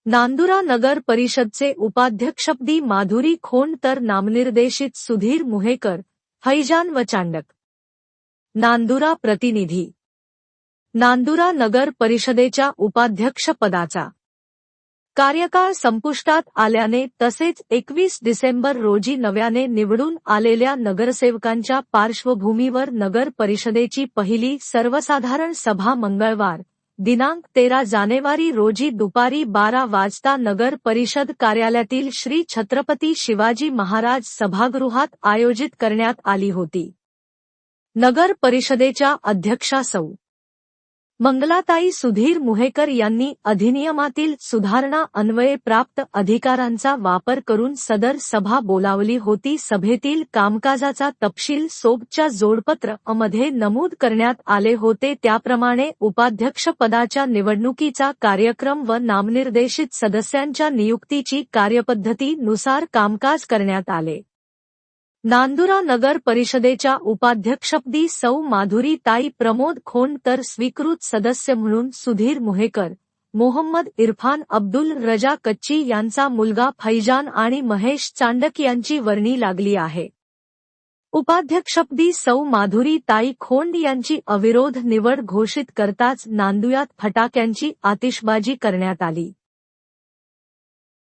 नांदुरा नगर परिषदचे उपाध्यक्षपदी माधुरी खोंड तर नामनिर्देशित सुधीर मुहेकर, फैजान व चांडक। नांदुरा प्रतिनिधी। नांदुरा नगर परिषदेच्या उपाध्यक्षपदाचा कार्यकाळ संपुष्टात आल्याने तसेच 21 डिसेंबर रोजी नव्याने निवडून आलेल्या नगरसेवकांच्या पार्श्वभूमीवर नगर परिषदेची पहिली सर्वसाधारण सभा मंगळवार दिनांक 13 जानेवारी रोजी दुपारी 12 वाजता नगर परिषद कार्यालयातील श्री छत्रपती शिवाजी महाराज सभागृहात आयोजित करण्यात आली होती। नगर परिषदेच्या अध्यक्षा सौ. मंगलाताई सुधीर मुहेकर यांनी अधिनियमातील सुधारणा अन्वये प्राप्त अधिकारांचा वापर करून सदर सभा बोलावली होती। सभेतील कामकाजाचा तपशील सोबतच्या जोडपत्र मध्ये नमूद करण्यात आले होते। त्याप्रमाणे उपाध्यक्षपदाच्या निवडणुकीचा कार्यक्रम व नामनिर्देशित सदस्यांच्या नियुक्तीची कार्यपद्धती नुसार कामकाज करण्यात आले। नांदुरा नगर परिषदेच्या उपाध्यक्षपदी सौ माधुरी ताई प्रमोद खोंड तर स्वीकृत सदस्य म्हणून सुधीर मुहेकर, मोहम्मद इरफान अब्दुल रजा कच्ची यांचा मुलगा फैजान आणि महेश चांडक यांची वर्णी लागली आहे। उपाध्यक्षपदी सौ माधुरी ताई खोंड यांची अविरोध निवड घोषित करताच नांदुऱ्यात फटाक्यांची आतिषबाजी करण्यात आली।